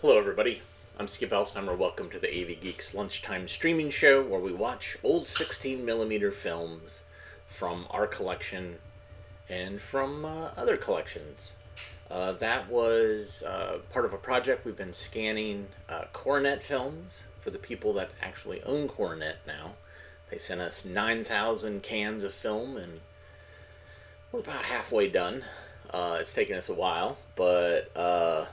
Hello, everybody. I'm Skip Alsheimer. Welcome to the AV Geeks lunchtime streaming show where we watch old 16mm films from our collection and from other collections. That was part of a project. We've been scanning Coronet films for the people that actually own Coronet now. They sent us 9,000 cans of film, and we're about halfway done. It's taken us a while, but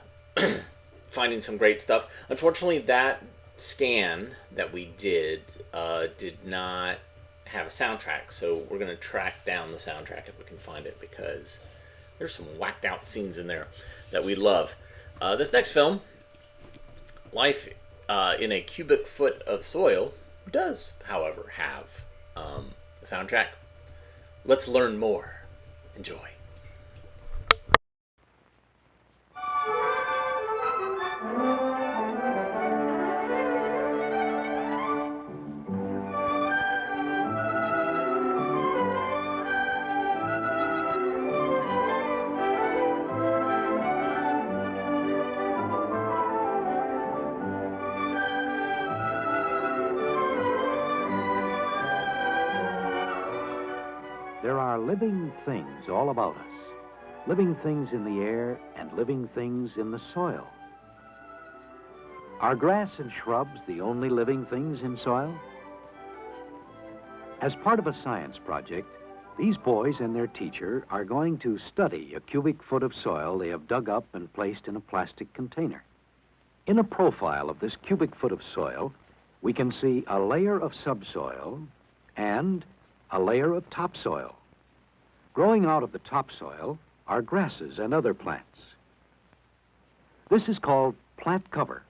finding some great stuff. Unfortunately, that scan that we did not have a soundtrack, so we're going to track down the soundtrack if we can find it, because there's some whacked out scenes in there that we love. This next film, Life in a Cubic Foot of Soil, does, however, have a soundtrack. Let's learn more. Enjoy. There are living things all about us. Living things in the air and living things in the soil. Are grass and shrubs the only living things in soil? As part of a science project, these boys and their teacher are going to study a cubic foot of soil they have dug up and placed in a plastic container. In a profile of this cubic foot of soil, we can see a layer of subsoil and a layer of topsoil. Growing out of the topsoil are grasses and other plants. This is called plant cover.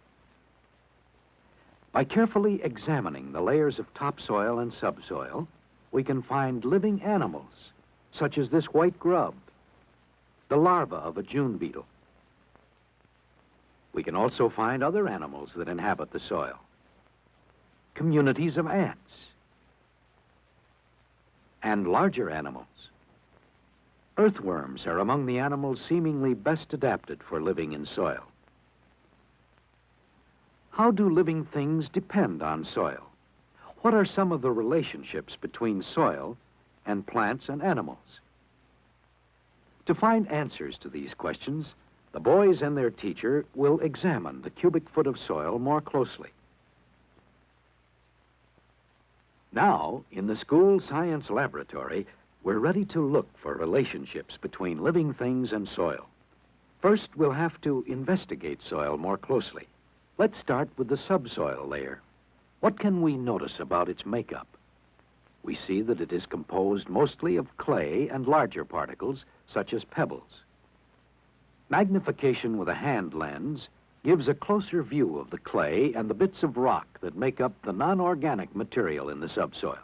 By carefully examining the layers of topsoil and subsoil, we can find living animals, such as this white grub, the larva of a June beetle. We can also find other animals that inhabit the soil, communities of ants, and larger animals. Earthworms are among the animals seemingly best adapted for living in soil. How do living things depend on soil? What are some of the relationships between soil and plants and animals? To find answers to these questions, the boys and their teacher will examine the cubic foot of soil more closely. Now, in the school science laboratory, we're ready to look for relationships between living things and soil. First, we'll have to investigate soil more closely. Let's start with the subsoil layer. What can we notice about its makeup? We see that it is composed mostly of clay and larger particles, such as pebbles. Magnification with a hand lens gives a closer view of the clay and the bits of rock that make up the non-organic material in the subsoil.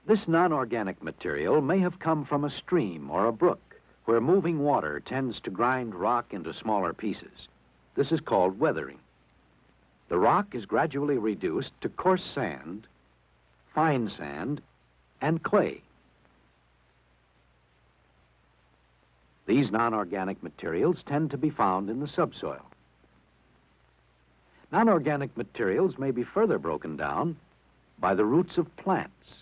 This non-organic material may have come from a stream or a brook, where moving water tends to grind rock into smaller pieces. This is called weathering. The rock is gradually reduced to coarse sand, fine sand, and clay. These non-organic materials tend to be found in the subsoil. Non-organic materials may be further broken down by the roots of plants.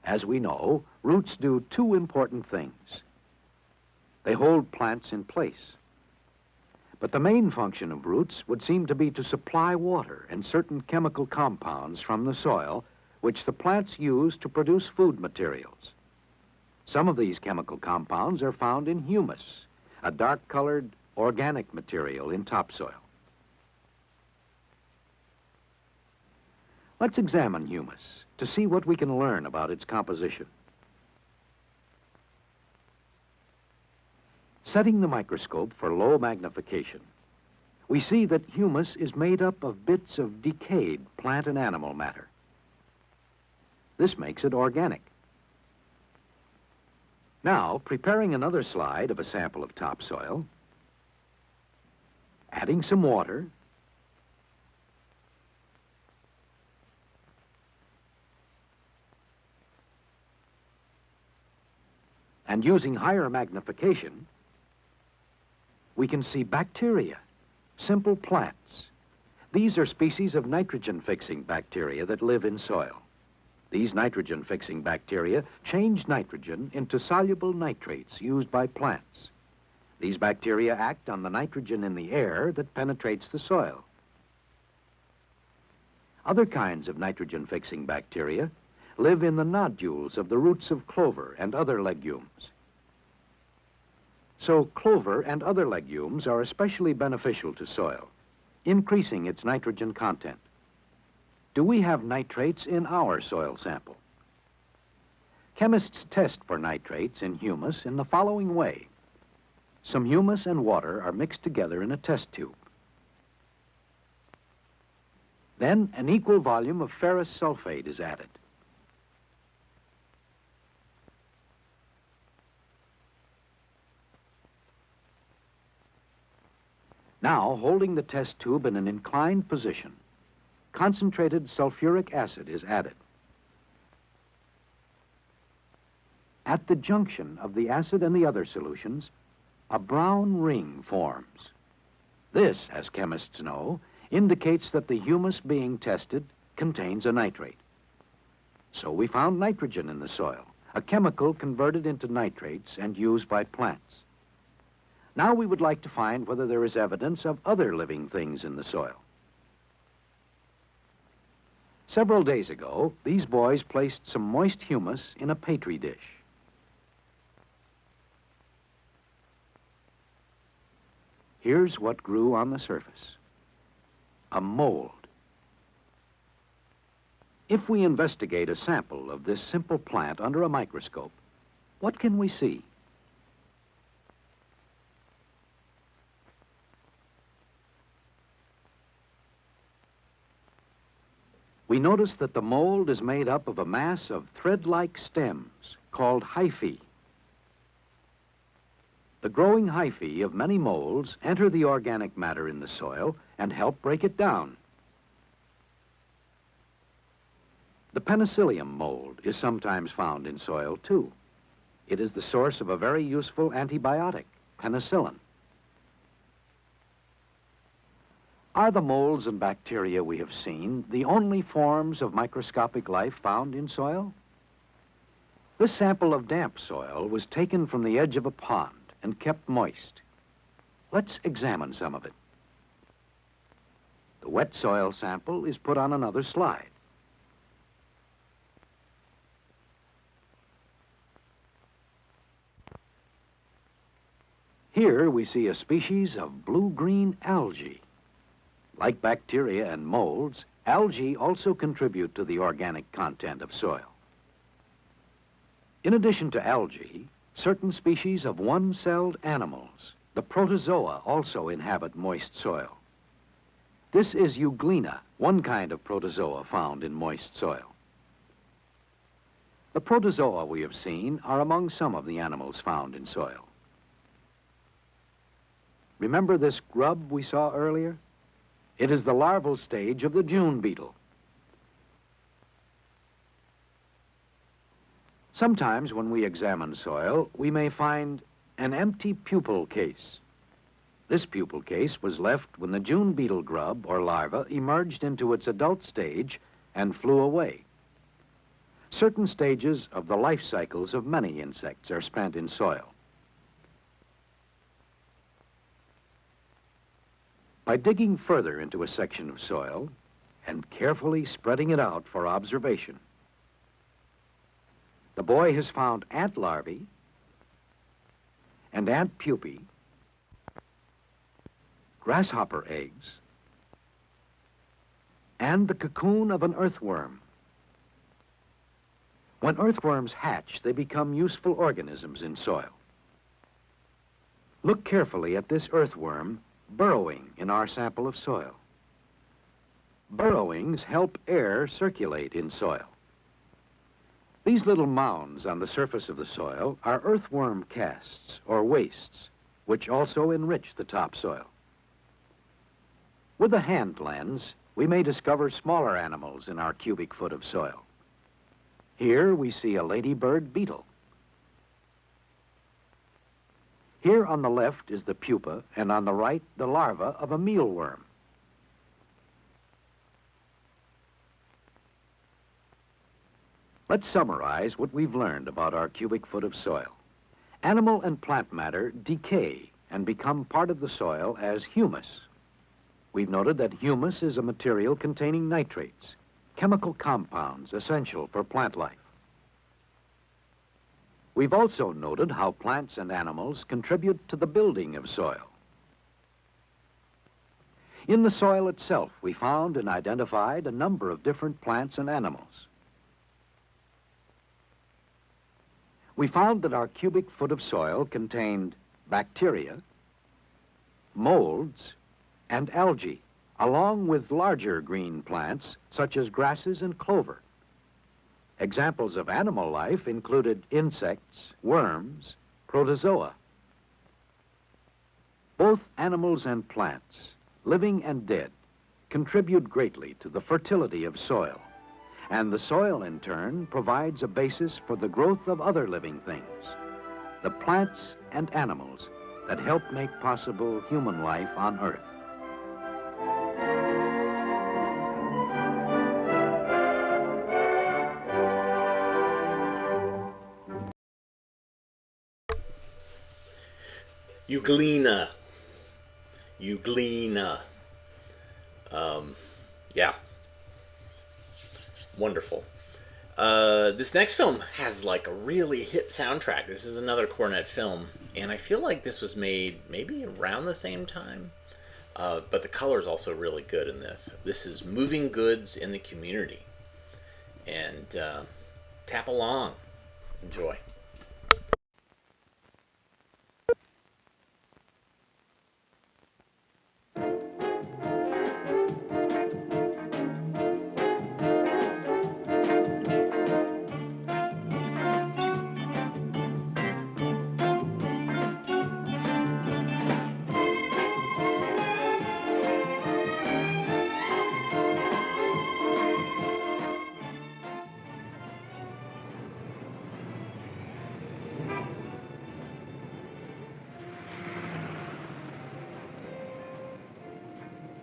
As we know, roots do two important things. They hold plants in place. But the main function of roots would seem to be to supply water and certain chemical compounds from the soil, which the plants use to produce food materials. Some of these chemical compounds are found in humus, a dark-colored organic material in topsoil. Let's examine humus to see what we can learn about its composition. Setting the microscope for low magnification, we see that humus is made up of bits of decayed plant and animal matter. This makes it organic. Now, preparing another slide of a sample of topsoil, adding some water, and using higher magnification, we can see bacteria, simple plants. These are species of nitrogen-fixing bacteria that live in soil. These nitrogen-fixing bacteria change nitrogen into soluble nitrates used by plants. These bacteria act on the nitrogen in the air that penetrates the soil. Other kinds of nitrogen-fixing bacteria live in the nodules of the roots of clover and other legumes. So clover and other legumes are especially beneficial to soil, increasing its nitrogen content. Do we have nitrates in our soil sample? Chemists test for nitrates in humus in the following way. Some humus and water are mixed together in a test tube. Then an equal volume of ferrous sulfate is added. Now, holding the test tube in an inclined position, concentrated sulfuric acid is added. At the junction of the acid and the other solutions, a brown ring forms. This, as chemists know, indicates that the humus being tested contains a nitrate. So we found nitrogen in the soil, a chemical converted into nitrates and used by plants. Now we would like to find whether there is evidence of other living things in the soil. Several days ago, these boys placed some moist humus in a petri dish. Here's what grew on the surface: a mold. If we investigate a sample of this simple plant under a microscope, what can we see? We notice that the mold is made up of a mass of thread-like stems called hyphae. The growing hyphae of many molds enter the organic matter in the soil and help break it down. The penicillium mold is sometimes found in soil, too. It is the source of a very useful antibiotic, penicillin. Are the molds and bacteria we have seen the only forms of microscopic life found in soil? This sample of damp soil was taken from the edge of a pond and kept moist. Let's examine some of it. The wet soil sample is put on another slide. Here we see a species of blue-green algae. Like bacteria and molds, algae also contribute to the organic content of soil. In addition to algae, certain species of one-celled animals, the protozoa, also inhabit moist soil. This is euglena, one kind of protozoa found in moist soil. The protozoa we have seen are among some of the animals found in soil. Remember this grub we saw earlier? It is the larval stage of the June beetle. Sometimes when we examine soil, we may find an empty pupal case. This pupal case was left when the June beetle grub or larva emerged into its adult stage and flew away. Certain stages of the life cycles of many insects are spent in soil. By digging further into a section of soil and carefully spreading it out for observation, the boy has found ant larvae and ant pupae, grasshopper eggs, and the cocoon of an earthworm. When earthworms hatch, they become useful organisms in soil. Look carefully at this earthworm burrowing in our sample of soil. Burrowings help air circulate in soil. These little mounds on the surface of the soil are earthworm casts or wastes, which also enrich the topsoil. With a hand lens, we may discover smaller animals in our cubic foot of soil. Here we see a ladybird beetle. Here on the left is the pupa, and on the right, the larva of a mealworm. Let's summarize what we've learned about our cubic foot of soil. Animal and plant matter decay and become part of the soil as humus. We've noted that humus is a material containing nitrates, chemical compounds essential for plant life. We've also noted how plants and animals contribute to the building of soil. In the soil itself, we found and identified a number of different plants and animals. We found that our cubic foot of soil contained bacteria, molds, and algae, along with larger green plants such as grasses and clover. Examples of animal life included insects, worms, protozoa. Both animals and plants, living and dead, contribute greatly to the fertility of soil, and the soil in turn provides a basis for the growth of other living things, the plants and animals that help make possible human life on Earth. Euglena. Yeah. Wonderful. This next film has like a really hip soundtrack. This is another Cornet film, and I feel like this was made maybe around the same time. But the color is also really good in this. This is Moving Goods in the Community. And tap along. Enjoy.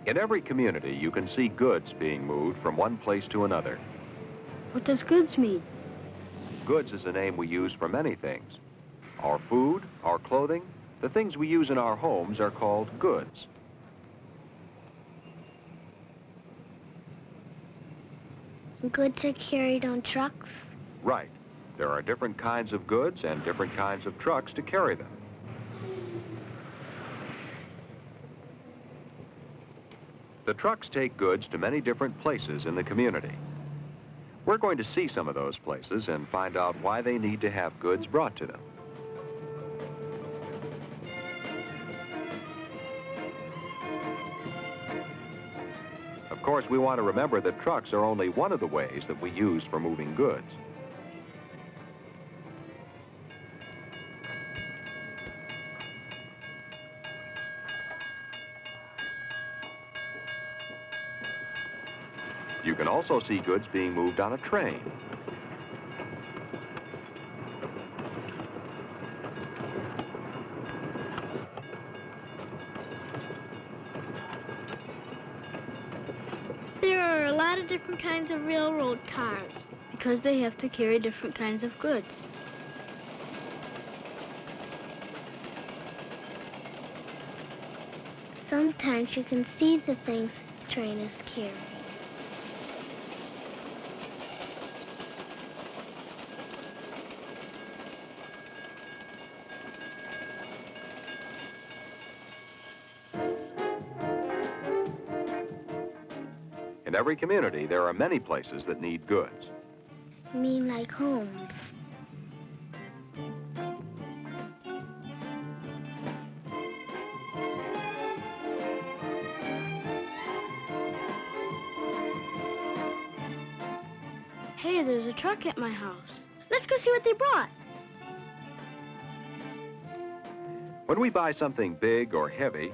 In every community, you can see goods being moved from one place to another. What does goods mean? Goods is a name we use for many things. Our food, our clothing, the things we use in our homes are called goods. Goods are carried on trucks? Right. There are different kinds of goods and different kinds of trucks to carry them. The trucks take goods to many different places in the community. We're going to see some of those places and find out why they need to have goods brought to them. Of course, we want to remember that trucks are only one of the ways that we use for moving goods. You can also see goods being moved on a train. There are a lot of different kinds of railroad cars because they have to carry different kinds of goods. Sometimes you can see the things the train is carrying. In every community, there are many places that need goods. You mean like homes? Hey, there's a truck at my house. Let's go see what they brought. When we buy something big or heavy,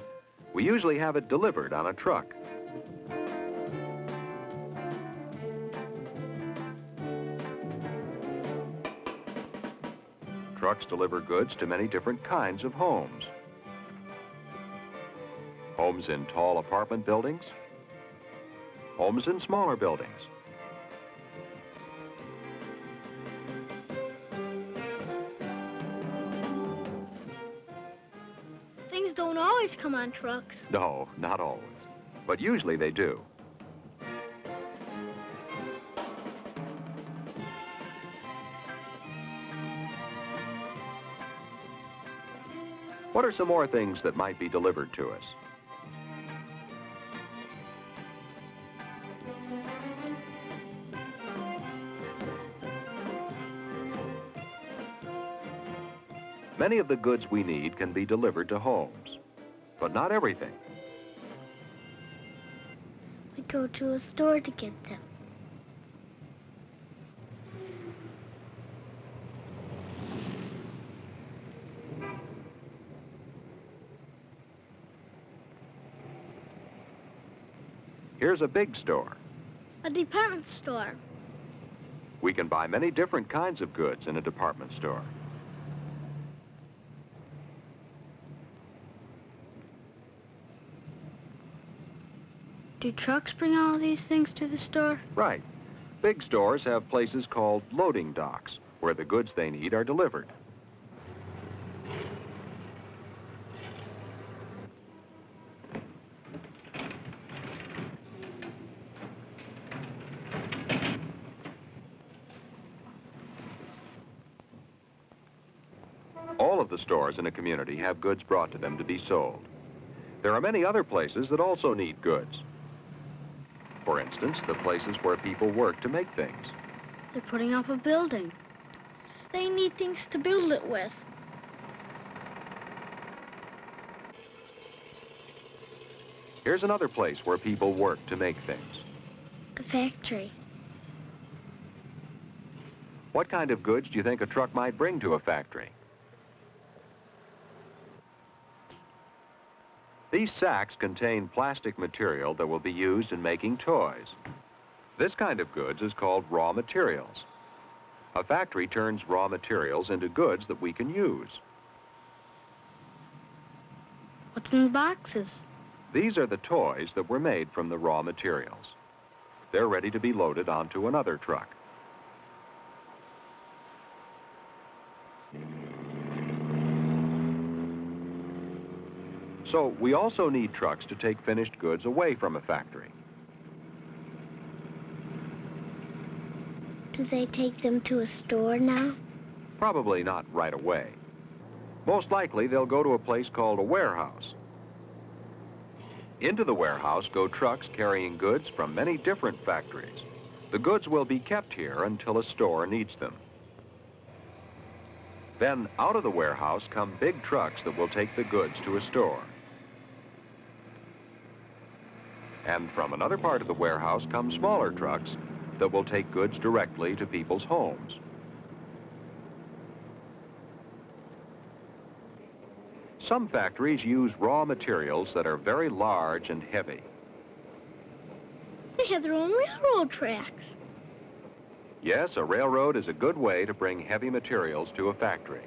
we usually have it delivered on a truck. trucks deliver goods to many different kinds of homes. Homes in tall apartment buildings, homes in smaller buildings. Things don't always come on trucks. No, not always, but usually they do. What are some more things that might be delivered to us? Many of the goods we need can be delivered to homes, but not everything. We go to a store to get them. Here's a big store. A department store. We can buy many different kinds of goods in a department store. Do trucks bring all these things to the store? Right. Big stores have places called loading docks, where the goods they need are delivered. All of the stores in a community have goods brought to them to be sold. There are many other places that also need goods. For instance, the places where people work to make things. They're putting up a building. They need things to build it with. Here's another place where people work to make things. A factory. What kind of goods do you think a truck might bring to a factory? These sacks contain plastic material that will be used in making toys. This kind of goods is called raw materials. A factory turns raw materials into goods that we can use. What's in the boxes? These are the toys that were made from the raw materials. They're ready to be loaded onto another truck. So we also need trucks to take finished goods away from a factory. Do they take them to a store now? Probably not right away. Most likely they'll go to a place called a warehouse. Into the warehouse go trucks carrying goods from many different factories. The goods will be kept here until a store needs them. Then out of the warehouse come big trucks that will take the goods to a store. And from another part of the warehouse come smaller trucks that will take goods directly to people's homes. Some factories use raw materials that are very large and heavy. They have their own railroad tracks. Yes, a railroad is a good way to bring heavy materials to a factory.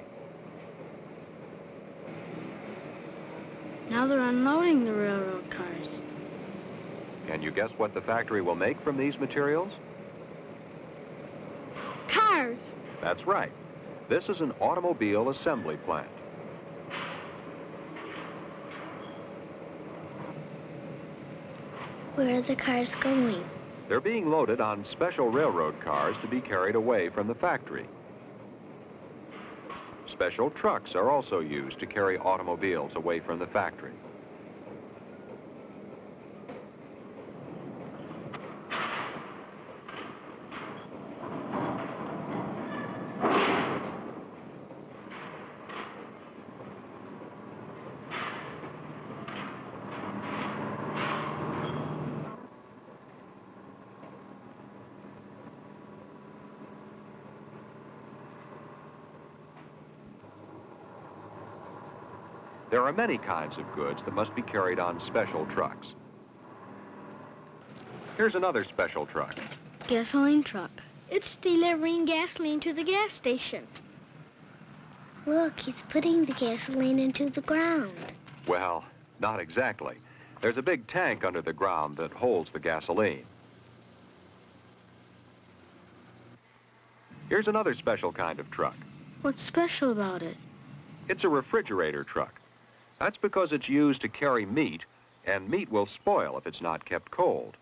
Now they're unloading the railroad cars. Can you guess what the factory will make from these materials? Cars. That's right. This is an automobile assembly plant. Where are the cars going? They're being loaded on special railroad cars to be carried away from the factory. Special trucks are also used to carry automobiles away from the factory. There are many kinds of goods that must be carried on special trucks. Here's another special truck. Gasoline truck. It's delivering gasoline to the gas station. Look, he's putting the gasoline into the ground. Well, not exactly. There's a big tank under the ground that holds the gasoline. Here's another special kind of truck. What's special about it? It's a refrigerator truck. That's because it's used to carry meat, and meat will spoil if it's not kept cold.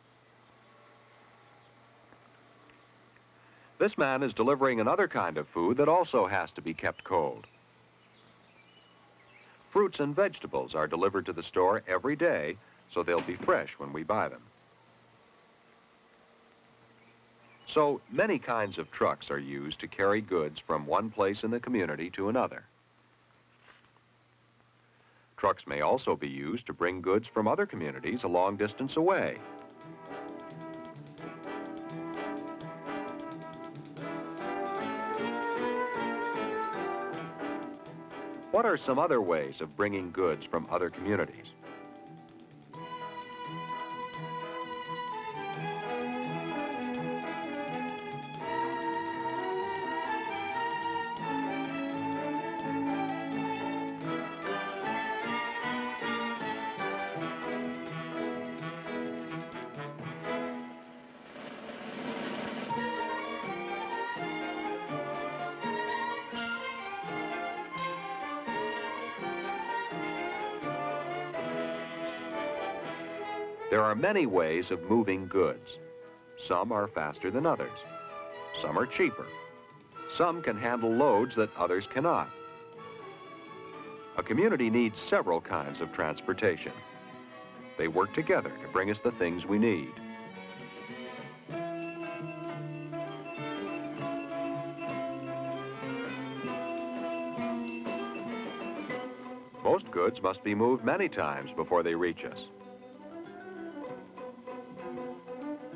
This man is delivering another kind of food that also has to be kept cold. Fruits and vegetables are delivered to the store every day, so they'll be fresh when we buy them. So many kinds of trucks are used to carry goods from one place in the community to another. Trucks may also be used to bring goods from other communities a long distance away. What are some other ways of bringing goods from other communities? There are many ways of moving goods. Some are faster than others. Some are cheaper. Some can handle loads that others cannot. A community needs several kinds of transportation. They work together to bring us the things we need. Most goods must be moved many times before they reach us.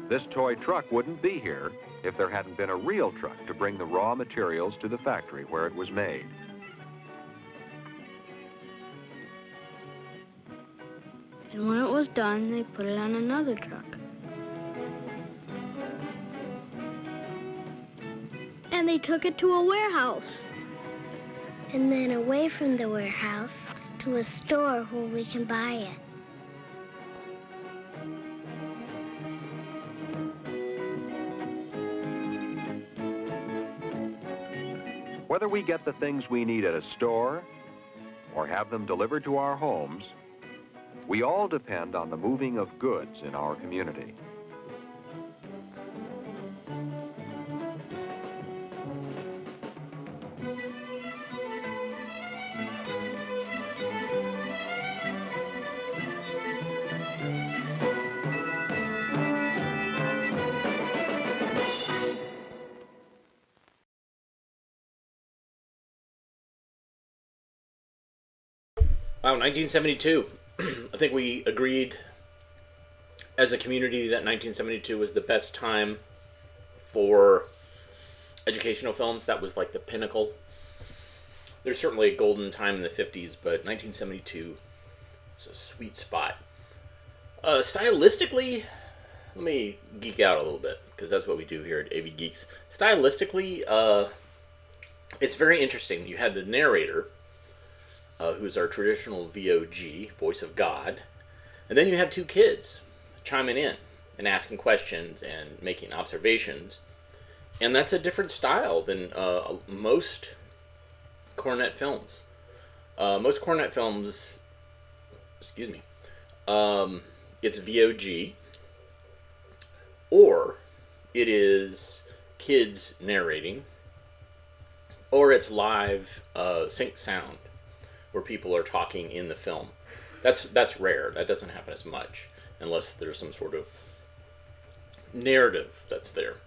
This toy truck wouldn't be here if there hadn't been a real truck to bring the raw materials to the factory where it was made. And when it was done, they put it on another truck. And they took it to a warehouse. And then away from the warehouse to a store where we can buy it. Whether we get the things we need at a store or have them delivered to our homes, we all depend on the moving of goods in our community. Wow, 1972. I think we agreed as a community that 1972 was the best time for educational films. That was like the pinnacle. There's certainly a golden time in the 50s, but 1972 was a sweet spot. Stylistically, let me geek out a little bit, because that's what we do here at AV Geeks. Stylistically, it's very interesting. You had the narrator, who's our traditional VOG, voice of God. And then you have two kids chiming in and asking questions and making observations. And that's a different style than most cornet films. Most cornet films, it's VOG, or it is kids narrating, or it's live sync sound, where people are talking in the film. That's rare. That doesn't happen as much unless there's some sort of narrative that's there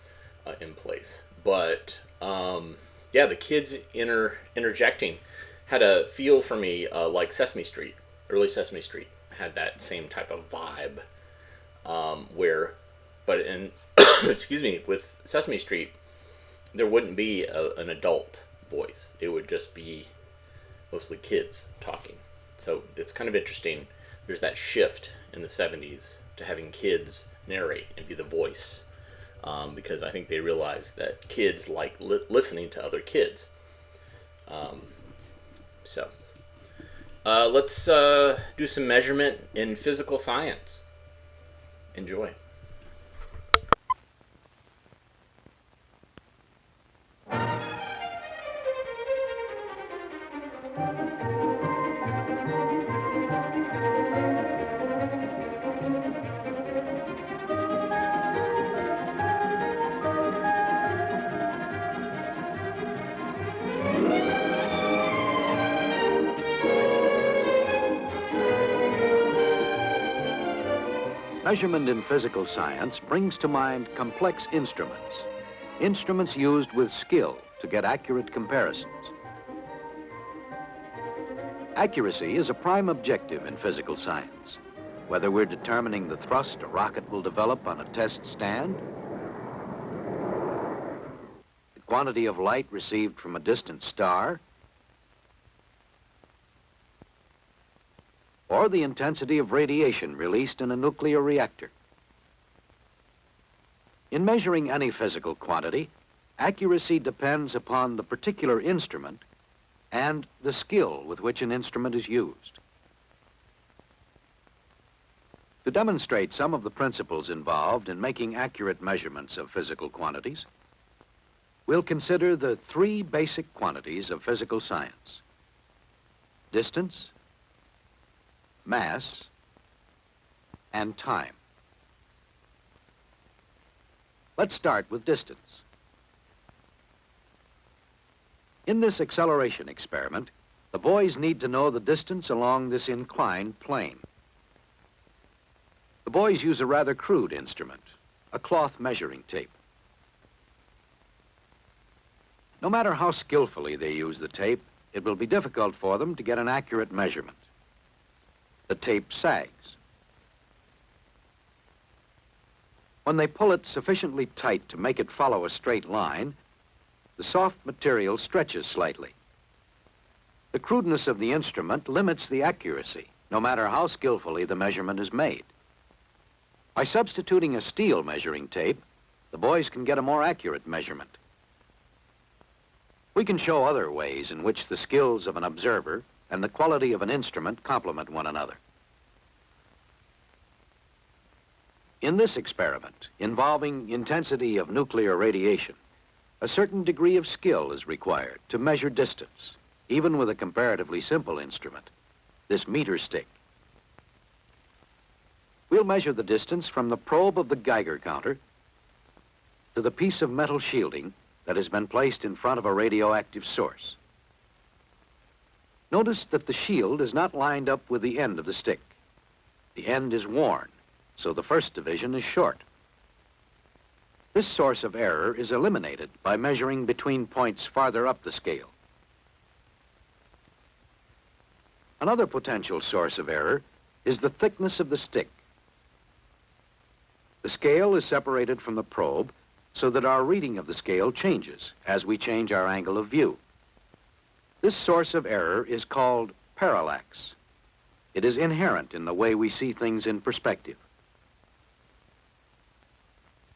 in place. But yeah, the kids interjecting had a feel for me like Sesame Street. Early Sesame Street had that same type of vibe. With Sesame Street, there wouldn't be an adult voice. It would just be mostly kids talking. So it's kind of interesting. There's that shift in the 70s to having kids narrate and be the voice, because I think they realized that kids like listening to other kids. So, let's do some measurement in physical science. Enjoy. Measurement in physical science brings to mind complex instruments, instruments used with skill to get accurate comparisons. Accuracy is a prime objective in physical science, whether we're determining the thrust a rocket will develop on a test stand, the quantity of light received from a distant star, or the intensity of radiation released in a nuclear reactor. In measuring any physical quantity, accuracy depends upon the particular instrument and the skill with which an instrument is used. To demonstrate some of the principles involved in making accurate measurements of physical quantities, we'll consider the three basic quantities of physical science: distance, mass, and time. Let's start with distance. In this acceleration experiment, the boys need to know the distance along this inclined plane. The boys use a rather crude instrument, a cloth measuring tape. No matter how skillfully they use the tape, it will be difficult for them to get an accurate measurement. The tape sags. When they pull it sufficiently tight to make it follow a straight line, the soft material stretches slightly. The crudeness of the instrument limits the accuracy, no matter how skillfully the measurement is made. By substituting a steel measuring tape, the boys can get a more accurate measurement. We can show other ways in which the skills of an observer and the quality of an instrument complement one another. In this experiment, involving intensity of nuclear radiation, a certain degree of skill is required to measure distance, even with a comparatively simple instrument, this meter stick. We'll measure the distance from the probe of the Geiger counter to the piece of metal shielding that has been placed in front of a radioactive source. Notice that the shield is not lined up with the end of the stick. The end is worn, so the first division is short. This source of error is eliminated by measuring between points farther up the scale. Another potential source of error is the thickness of the stick. The scale is separated from the probe so that our reading of the scale changes as we change our angle of view. This source of error is called parallax. It is inherent in the way we see things in perspective.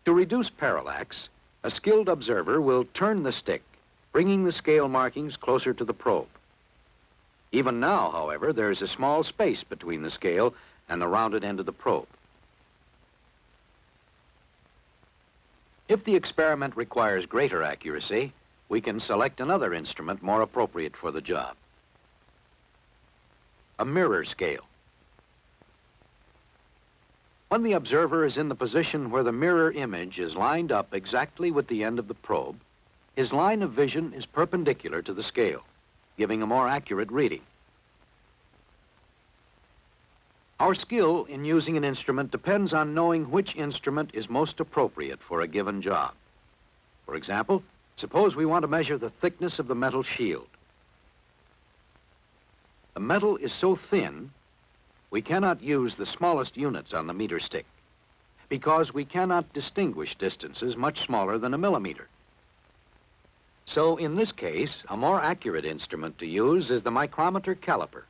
To reduce parallax, a skilled observer will turn the stick, bringing the scale markings closer to the probe. Even now, however, there is a small space between the scale and the rounded end of the probe. If the experiment requires greater accuracy, we can select another instrument more appropriate for the job. A mirror scale. When the observer is in the position where the mirror image is lined up exactly with the end of the probe, his line of vision is perpendicular to the scale, giving a more accurate reading. Our skill in using an instrument depends on knowing which instrument is most appropriate for a given job. For example, suppose we want to measure the thickness of the metal shield. The metal is so thin, we cannot use the smallest units on the meter stick because we cannot distinguish distances much smaller than a millimeter. So in this case, a more accurate instrument to use is the micrometer caliper.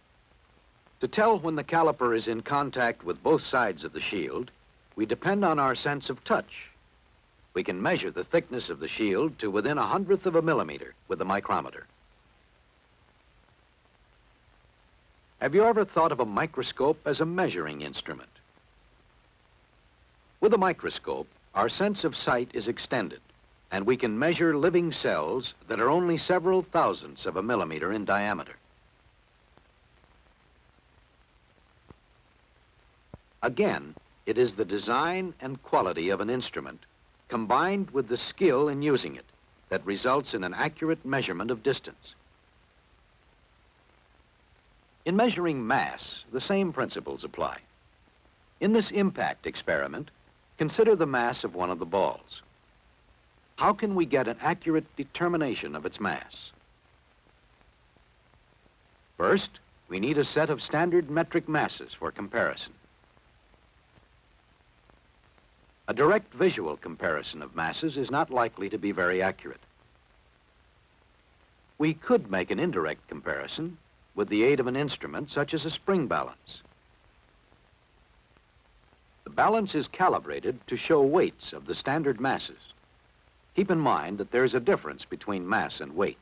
To tell when the caliper is in contact with both sides of the shield, we depend on our sense of touch. We can measure the thickness of the shield to within 1/100 of a millimeter with the micrometer. Have you ever thought of a microscope as a measuring instrument? With a microscope, our sense of sight is extended, and we can measure living cells that are only several thousandths of a millimeter in diameter. Again, it is the design and quality of an instrument combined with the skill in using it that results in an accurate measurement of distance. In measuring mass, the same principles apply. In this impact experiment, consider the mass of one of the balls. How can we get an accurate determination of its mass? First, we need a set of standard metric masses for comparison. A direct visual comparison of masses is not likely to be very accurate. We could make an indirect comparison with the aid of an instrument such as a spring balance. The balance is calibrated to show weights of the standard masses. Keep in mind that there is a difference between mass and weight.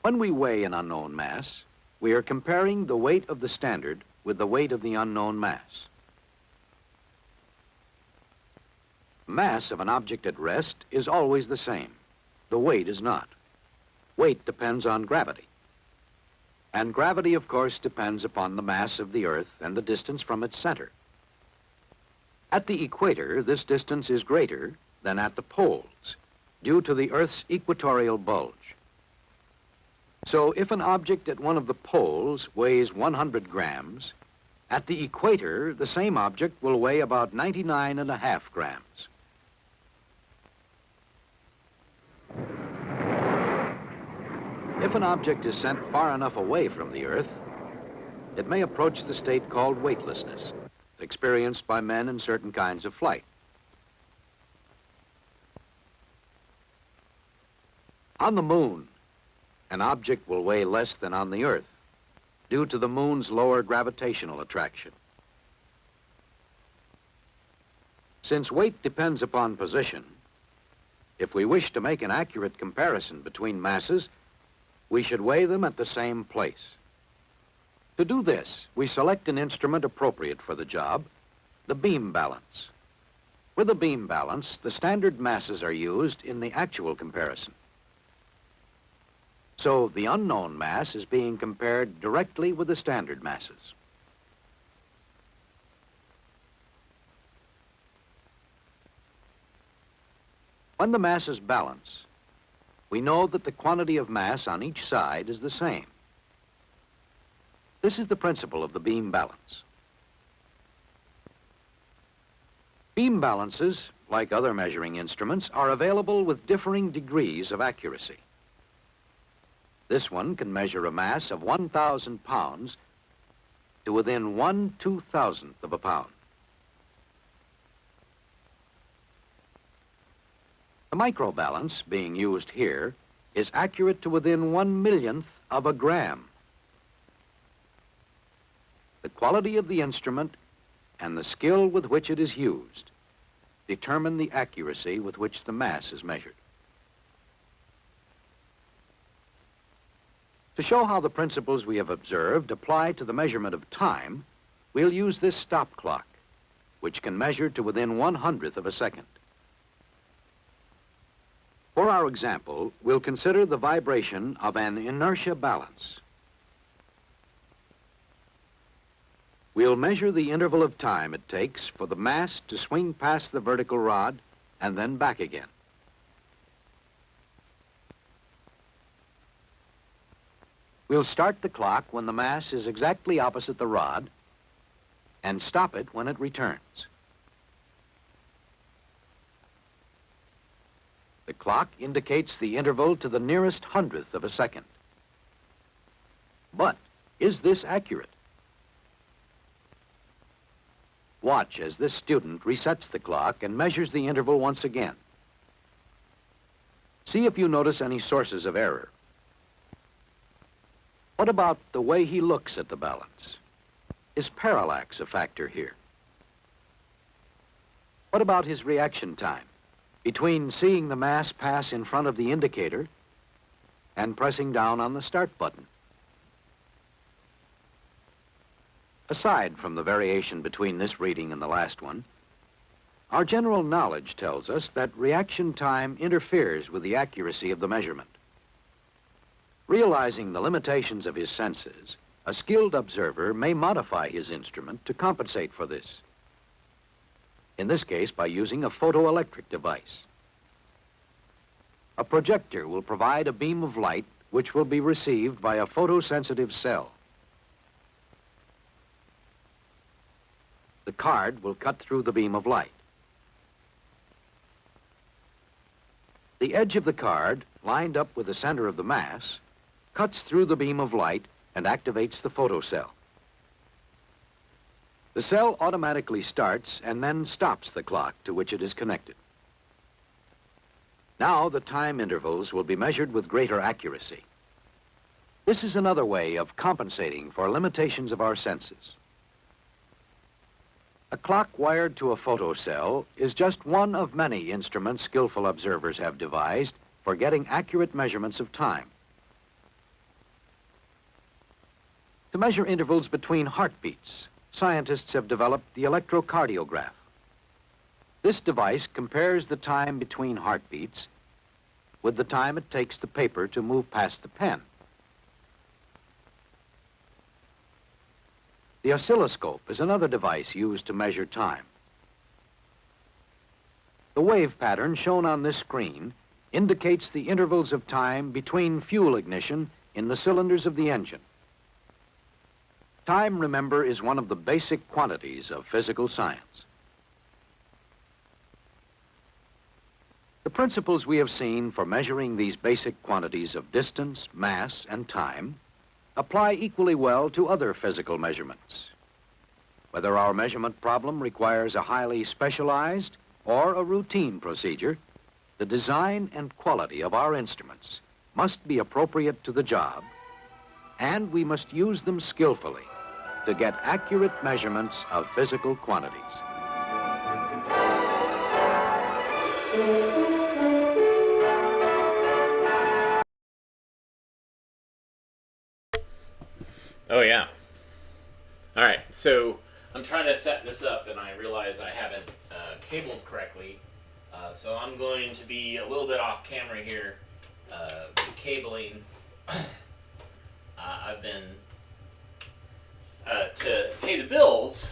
When we weigh an unknown mass, we are comparing the weight of the standard with the weight of the unknown mass. The mass of an object at rest is always the same. The weight is not. Weight depends on gravity. And gravity, of course, depends upon the mass of the Earth and the distance from its center. At the equator, this distance is greater than at the poles due to the Earth's equatorial bulge. So if an object at one of the poles weighs 100 grams, at the equator, the same object will weigh about 99.5 grams. If an object is sent far enough away from the Earth, it may approach the state called weightlessness, experienced by men in certain kinds of flight. On the moon, an object will weigh less than on the Earth due to the moon's lower gravitational attraction. Since weight depends upon position, if we wish to make an accurate comparison between masses, we should weigh them at the same place. To do this, we select an instrument appropriate for the job, the beam balance. With a beam balance, the standard masses are used in the actual comparison. So the unknown mass is being compared directly with the standard masses. When the masses balance, we know that the quantity of mass on each side is the same. This is the principle of the beam balance. Beam balances, like other measuring instruments, are available with differing degrees of accuracy. This one can measure a mass of 1,000 pounds to within 1/2000th of a pound. The microbalance being used here is accurate to within 1/1,000,000th of a gram. The quality of the instrument and the skill with which it is used determine the accuracy with which the mass is measured. To show how the principles we have observed apply to the measurement of time, we'll use this stop clock, which can measure to within 1/100th of a second. For our example, we'll consider the vibration of an inertia balance. We'll measure the interval of time it takes for the mass to swing past the vertical rod and then back again. We'll start the clock when the mass is exactly opposite the rod and stop it when it returns. The clock indicates the interval to the nearest 100th of a second. But is this accurate? Watch as this student resets the clock and measures the interval once again. See if you notice any sources of error. What about the way he looks at the balance? Is parallax a factor here? What about his reaction time between seeing the mass pass in front of the indicator and pressing down on the start button. Aside from the variation between this reading and the last one, our general knowledge tells us that reaction time interferes with the accuracy of the measurement. Realizing the limitations of his senses, a skilled observer may modify his instrument to compensate for this. In this case, by using a photoelectric device. A projector will provide a beam of light which will be received by a photosensitive cell. The card will cut through the beam of light. The edge of the card, lined up with the center of the mass, cuts through the beam of light and activates the photocell. The cell automatically starts and then stops the clock to which it is connected. Now the time intervals will be measured with greater accuracy. This is another way of compensating for limitations of our senses. A clock wired to a photocell is just one of many instruments skillful observers have devised for getting accurate measurements of time. To measure intervals between heartbeats, scientists have developed the electrocardiograph. This device compares the time between heartbeats with the time it takes the paper to move past the pen. The oscilloscope is another device used to measure time. The wave pattern shown on this screen indicates the intervals of time between fuel ignition in the cylinders of the engine. Time, remember, is one of the basic quantities of physical science. The principles we have seen for measuring these basic quantities of distance, mass, and time apply equally well to other physical measurements. Whether our measurement problem requires a highly specialized or a routine procedure, the design and quality of our instruments must be appropriate to the job, and we must use them skillfully to get accurate measurements of physical quantities. Oh, yeah. All right, so I'm trying to set this up, and I realize I haven't cabled correctly. So I'm going to be a little bit off camera here. Cabling. I've been to pay the bills.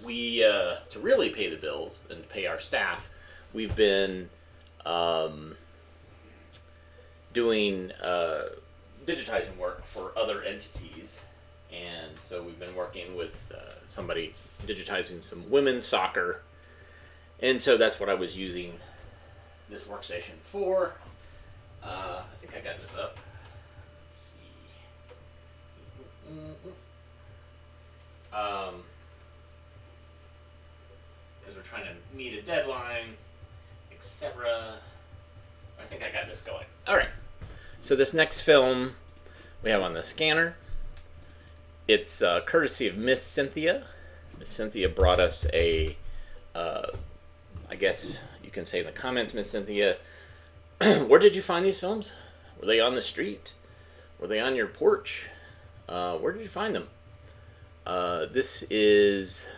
To really pay the bills and to pay our staff, we've been doing digitizing work for other entities. And so we've been working with somebody digitizing some women's soccer. And so that's what I was using this workstation for. I think I got this up. Let's see. Because we're trying to meet a deadline, etc. I think I got this going. All right. So this next film we have on the scanner. It's courtesy of Miss Cynthia. Miss Cynthia brought us a, I guess you can say in the comments, Miss Cynthia, where did you find these films? Were they on the street? Were they on your porch? Where did you find them? This is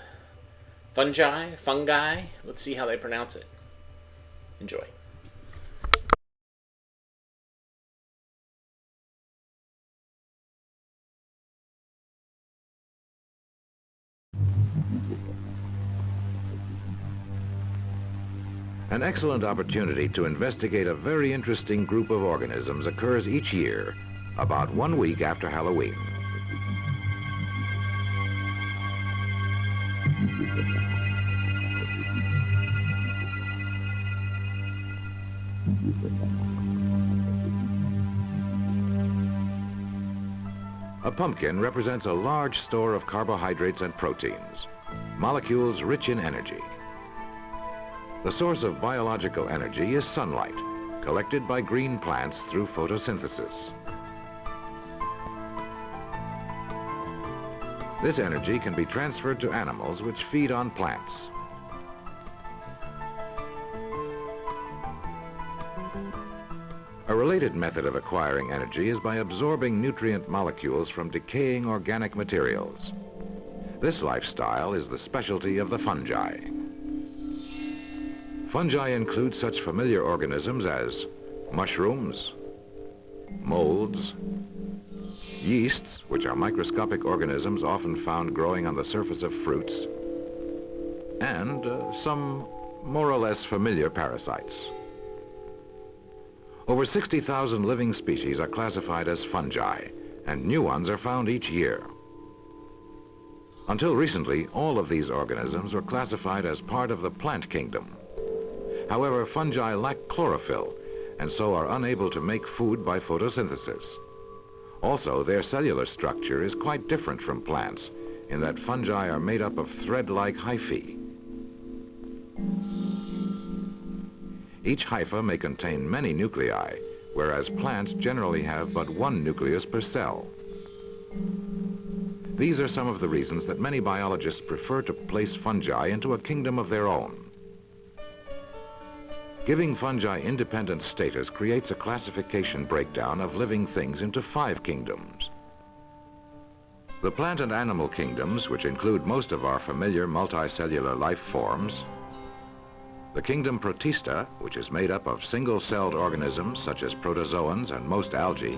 Fungi. Let's see how they pronounce it. Enjoy. An excellent opportunity to investigate a very interesting group of organisms occurs each year, about 1 week after Halloween. A pumpkin represents a large store of carbohydrates and proteins, molecules rich in energy. The source of biological energy is sunlight, collected by green plants through photosynthesis. This energy can be transferred to animals which feed on plants. related method of acquiring energy is by absorbing nutrient molecules from decaying organic materials. This lifestyle is the specialty of the fungi. Fungi include such familiar organisms as mushrooms, molds, yeasts, which are microscopic organisms often found growing on the surface of fruits, and some more or less familiar parasites. Over 60,000 living species are classified as fungi, and new ones are found each year. Until recently, all of these organisms were classified as part of the plant kingdom. However, fungi lack chlorophyll, and so are unable to make food by photosynthesis. Also, their cellular structure is quite different from plants, in that fungi are made up of thread-like hyphae. Each hypha may contain many nuclei, whereas plants generally have but one nucleus per cell. These are some of the reasons that many biologists prefer to place fungi into a kingdom of their own. Giving fungi independent status creates a classification breakdown of living things into 5 kingdoms. The plant and animal kingdoms, which include most of our familiar multicellular life forms, the kingdom Protista, which is made up of single-celled organisms such as protozoans and most algae,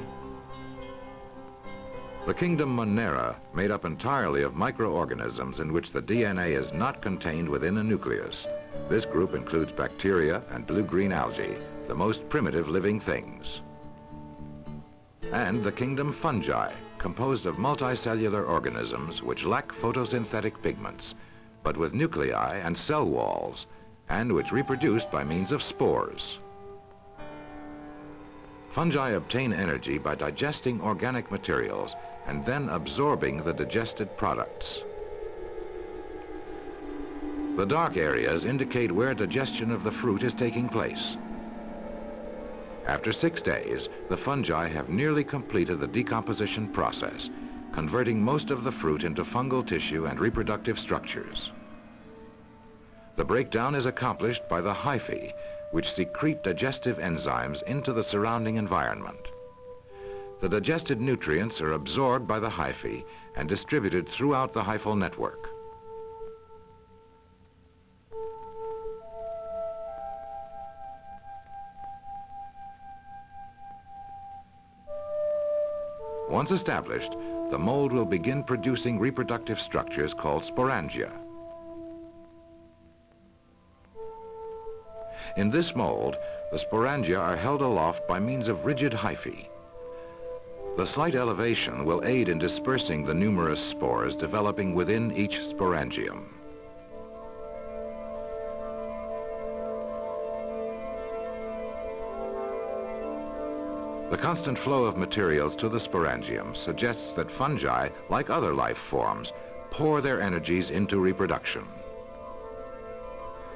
the kingdom Monera, made up entirely of microorganisms in which the DNA is not contained within a nucleus. This group includes bacteria and blue-green algae, the most primitive living things. And the kingdom Fungi, composed of multicellular organisms which lack photosynthetic pigments, but with nuclei and cell walls, and which reproduce by means of spores. Fungi obtain energy by digesting organic materials and then absorbing the digested products. The dark areas indicate where digestion of the fruit is taking place. After 6 days, the fungi have nearly completed the decomposition process, converting most of the fruit into fungal tissue and reproductive structures. The breakdown is accomplished by the hyphae, which secrete digestive enzymes into the surrounding environment. The digested nutrients are absorbed by the hyphae and distributed throughout the hyphal network. Once established, the mold will begin producing reproductive structures called sporangia. In this mold, the sporangia are held aloft by means of rigid hyphae. The slight elevation will aid in dispersing the numerous spores developing within each sporangium. The constant flow of materials to the sporangium suggests that fungi, like other life forms, pour their energies into reproduction.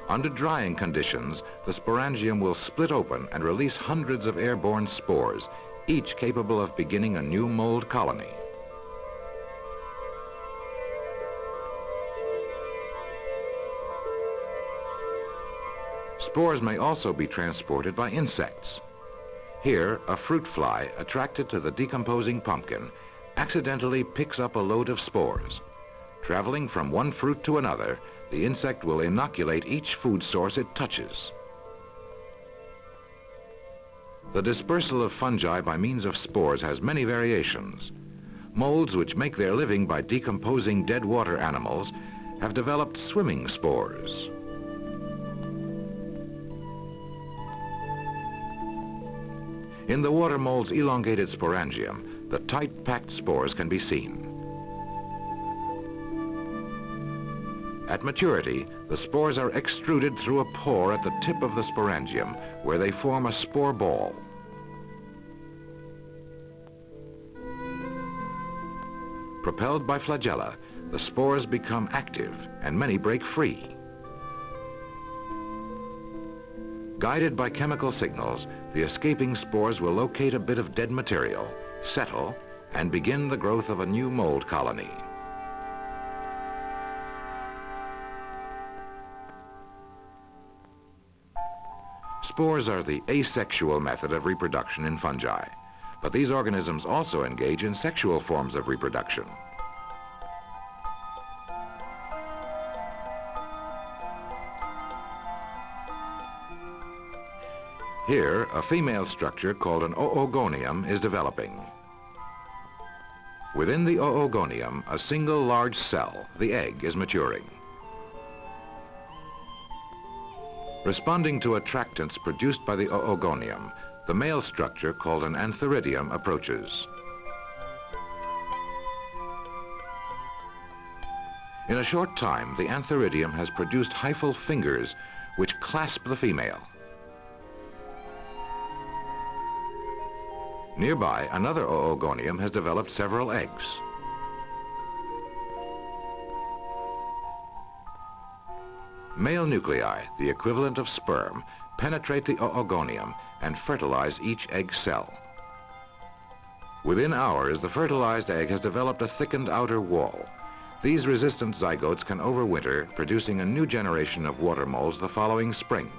Under drying conditions, the sporangium will split open and release hundreds of airborne spores, each capable of beginning a new mold colony. Spores may also be transported by insects. Here, a fruit fly, attracted to the decomposing pumpkin, accidentally picks up a load of spores. Traveling from one fruit to another, the insect will inoculate each food source it touches. The dispersal of fungi by means of spores has many variations. Molds which make their living by decomposing dead water animals have developed swimming spores. In the water mold's elongated sporangium, the tight-packed spores can be seen. At maturity, the spores are extruded through a pore at the tip of the sporangium, where they form a spore ball. Propelled by flagella, the spores become active, and many break free. Guided by chemical signals, the escaping spores will locate a bit of dead material, settle, and begin the growth of a new mold colony. Spores are the asexual method of reproduction in fungi, but these organisms also engage in sexual forms of reproduction. Here, a female structure called an oogonium is developing. Within the oogonium, a single large cell, the egg, is maturing. Responding to attractants produced by the oogonium, the male structure called an antheridium approaches. In a short time, the antheridium has produced hyphal fingers which clasp the female. Nearby, another oogonium has developed several eggs. Male nuclei, the equivalent of sperm, penetrate the oogonium and fertilize each egg cell. Within hours, the fertilized egg has developed a thickened outer wall. These resistant zygotes can overwinter, producing a new generation of water moles the following spring.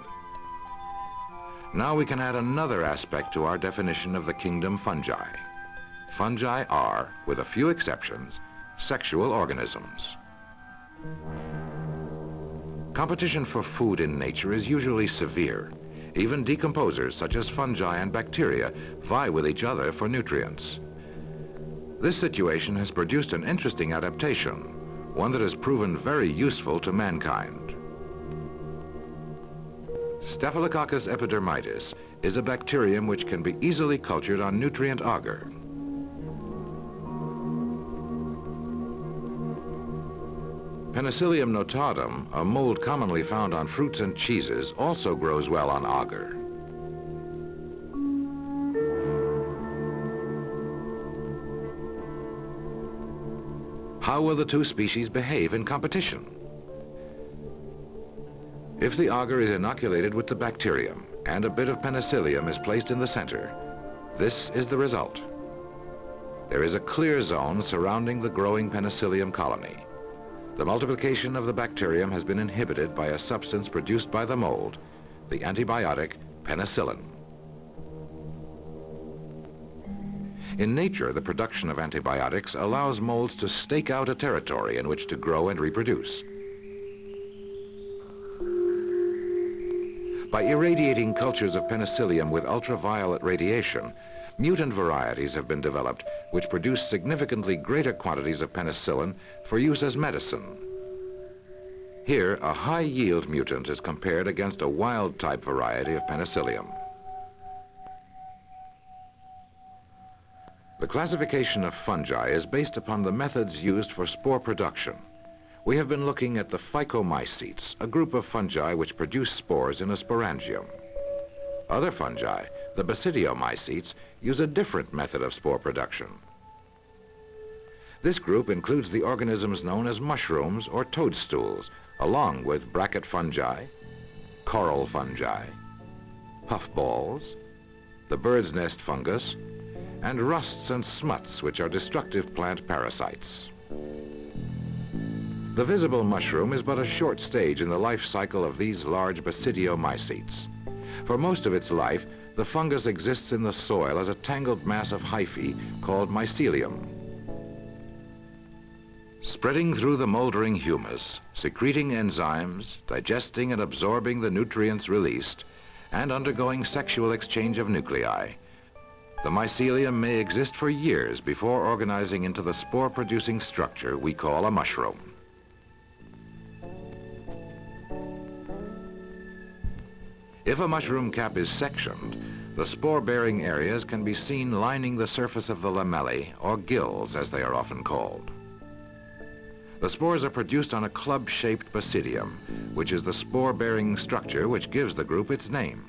Now we can add another aspect to our definition of the kingdom fungi. Fungi are, with a few exceptions, sexual organisms. Competition for food in nature is usually severe. Even decomposers such as fungi and bacteria vie with each other for nutrients. This situation has produced an interesting adaptation, one that has proven very useful to mankind. Staphylococcus epidermidis is a bacterium which can be easily cultured on nutrient agar. Penicillium notatum, a mold commonly found on fruits and cheeses, also grows well on agar. How will the two species behave in competition? If the agar is inoculated with the bacterium and a bit of penicillium is placed in the center, this is the result. There is a clear zone surrounding the growing penicillium colony. The multiplication of the bacterium has been inhibited by a substance produced by the mold, the antibiotic penicillin. In nature, the production of antibiotics allows molds to stake out a territory in which to grow and reproduce. By irradiating cultures of penicillium with ultraviolet radiation, mutant varieties have been developed which produce significantly greater quantities of penicillin for use as medicine. Here, a high-yield mutant is compared against a wild-type variety of penicillium. The classification of fungi is based upon the methods used for spore production. We have been looking at the phycomycetes, a group of fungi which produce spores in a sporangium. Other fungi, the basidiomycetes, use a different method of spore production. This group includes the organisms known as mushrooms or toadstools, along with bracket fungi, coral fungi, puffballs, the bird's nest fungus, and rusts and smuts, which are destructive plant parasites. The visible mushroom is but a short stage in the life cycle of these large basidiomycetes. For most of its life, the fungus exists in the soil as a tangled mass of hyphae called mycelium. Spreading through the moldering humus, secreting enzymes, digesting and absorbing the nutrients released, and undergoing sexual exchange of nuclei, the mycelium may exist for years before organizing into the spore-producing structure we call a mushroom. If a mushroom cap is sectioned, the spore-bearing areas can be seen lining the surface of the lamellae, or gills as they are often called. The spores are produced on a club-shaped basidium, which is the spore-bearing structure which gives the group its name.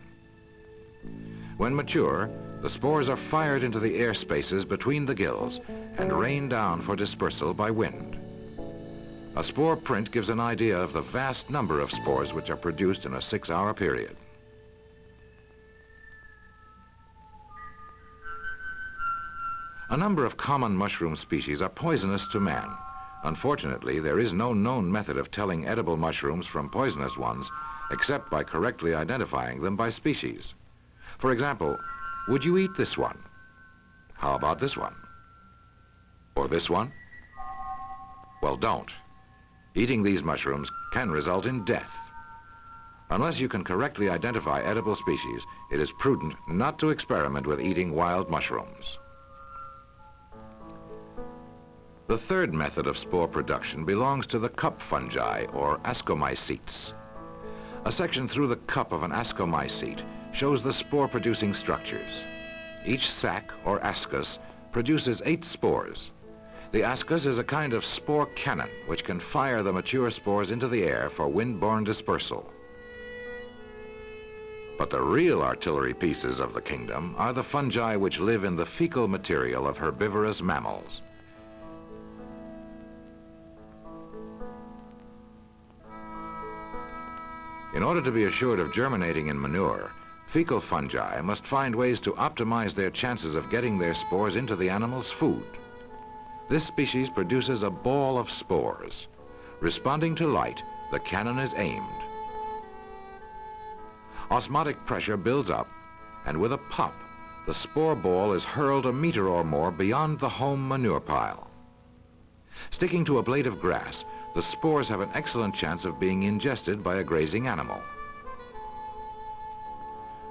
When mature, the spores are fired into the air spaces between the gills and rain down for dispersal by wind. A spore print gives an idea of the vast number of spores which are produced in a 6-hour period. A number of common mushroom species are poisonous to man. Unfortunately, there is no known method of telling edible mushrooms from poisonous ones except by correctly identifying them by species. For example, would you eat this one? How about this one? Or this one? Well, don't. Eating these mushrooms can result in death. Unless you can correctly identify edible species, it is prudent not to experiment with eating wild mushrooms. The third method of spore production belongs to the cup fungi, or ascomycetes. A section through the cup of an ascomycete shows the spore-producing structures. Each sac, or ascus, produces 8 spores. The ascus is a kind of spore cannon which can fire the mature spores into the air for wind-borne dispersal. But the real artillery pieces of the kingdom are the fungi which live in the fecal material of herbivorous mammals. In order to be assured of germinating in manure, fecal fungi must find ways to optimize their chances of getting their spores into the animal's food. This species produces a ball of spores. Responding to light, the cannon is aimed. Osmotic pressure builds up, and with a pop, the spore ball is hurled a meter or more beyond the home manure pile. Sticking to a blade of grass, the spores have an excellent chance of being ingested by a grazing animal.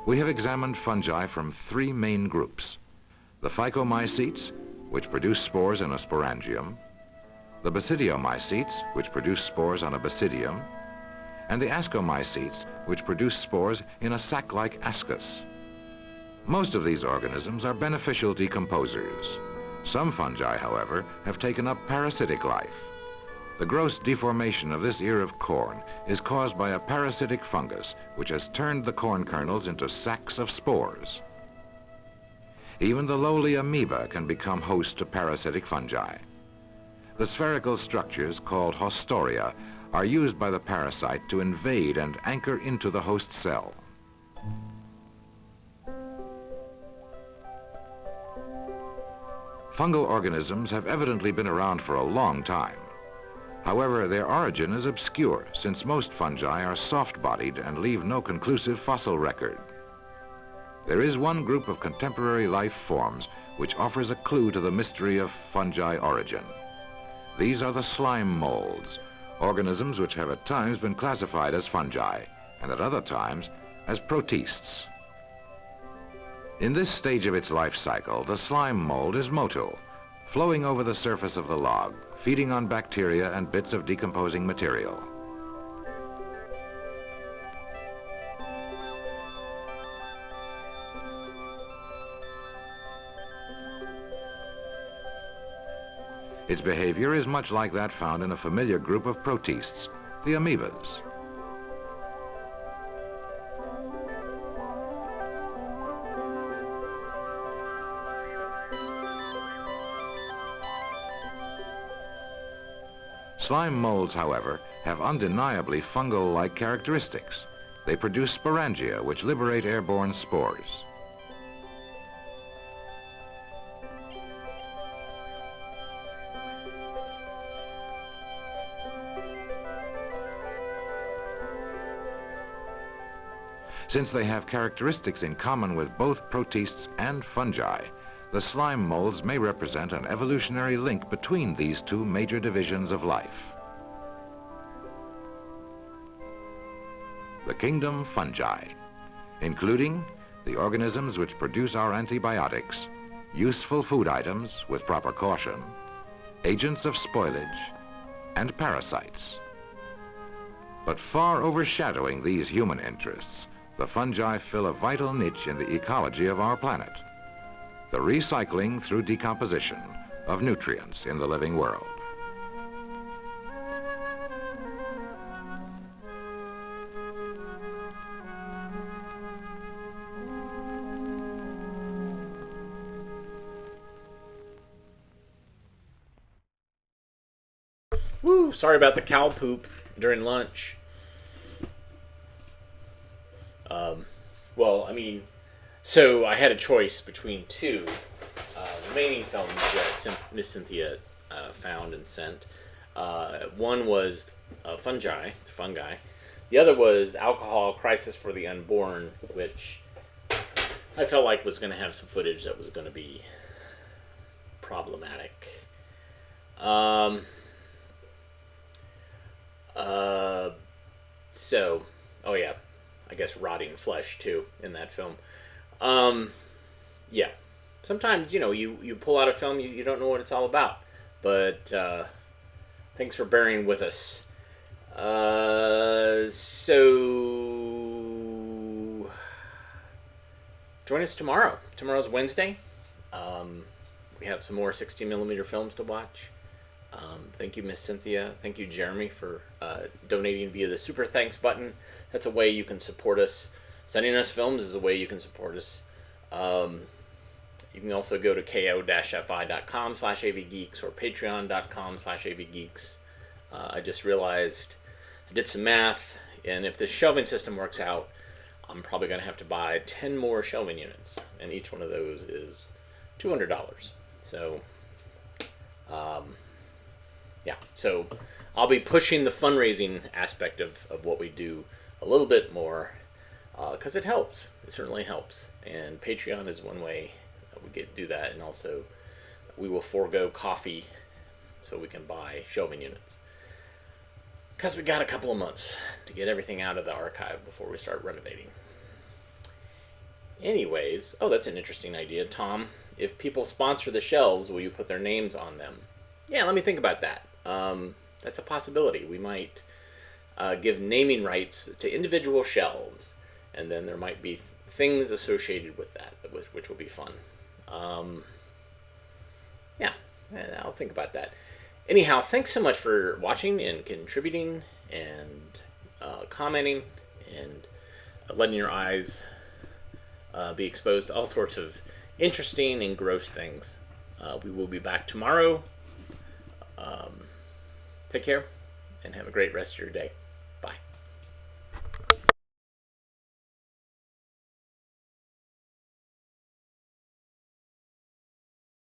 We have examined fungi from 3 main groups: the phycomycetes, which produce spores in a sporangium, the basidiomycetes, which produce spores on a basidium, and the ascomycetes, which produce spores in a sac-like ascus. Most of these organisms are beneficial decomposers. Some fungi, however, have taken up parasitic life. The gross deformation of this ear of corn is caused by a parasitic fungus which has turned the corn kernels into sacs of spores. Even the lowly amoeba can become host to parasitic fungi. The spherical structures, called haustoria, are used by the parasite to invade and anchor into the host cell. Fungal organisms have evidently been around for a long time. However, their origin is obscure, since most fungi are soft-bodied and leave no conclusive fossil record. There is one group of contemporary life forms which offers a clue to the mystery of fungi origin. These are the slime molds, organisms which have at times been classified as fungi, and at other times as protists. In this stage of its life cycle, the slime mold is motile, flowing over the surface of the log, feeding on bacteria and bits of decomposing material. Its behavior is much like that found in a familiar group of protists, the amoebas. Slime molds, however, have undeniably fungal-like characteristics. They produce sporangia, which liberate airborne spores. Since they have characteristics in common with both protists and fungi, the slime molds may represent an evolutionary link between these 2 major divisions of life. The kingdom fungi, including the organisms which produce our antibiotics, useful food items with proper caution, agents of spoilage, and parasites. But far overshadowing these human interests, the fungi fill a vital niche in the ecology of our planet: the recycling through decomposition of nutrients in the living world. Woo! Sorry about the cow poop during lunch. Well, I mean, so I had a choice between 2 remaining films that Miss Cynthia found and sent. One was fungi, The other was Alcohol Crisis for the Unborn, which I felt like was going to have some footage that was going to be problematic. So, oh yeah, I guess rotting flesh too in that film. Yeah, sometimes, you pull out a film, you don't know what it's all about. But thanks for bearing with us. So join us tomorrow. Tomorrow's Wednesday. We have some more 16mm films to watch. Thank you, Miss Cynthia. Thank you, Jeremy, for donating via the Super Thanks button. That's a way you can support us. Sending us films is a way you can support us. You can also go to ko-fi.com/avgeeks or patreon.com/avgeeks. I just realized I did some math, and if this shelving system works out, I'm probably going to have to buy 10 more shelving units, and each one of those is $200. So, yeah, so I'll be pushing the fundraising aspect of what we do a little bit more, because it helps. It certainly helps, and Patreon is one way we get to do that, and also we will forego coffee so we can buy shelving units. Because we got a couple of months to get everything out of the archive before we start renovating. Anyways, oh, that's an interesting idea, Tom. If people sponsor the shelves, will you put their names on them? Yeah, let me think about that. That's a possibility. We might give naming rights to individual shelves, and then there might be things associated with that, which will be fun. Yeah, I'll think about that. Anyhow, thanks so much for watching and contributing and commenting and letting your eyes be exposed to all sorts of interesting and gross things. We will be back tomorrow. Take care and have a great rest of your day.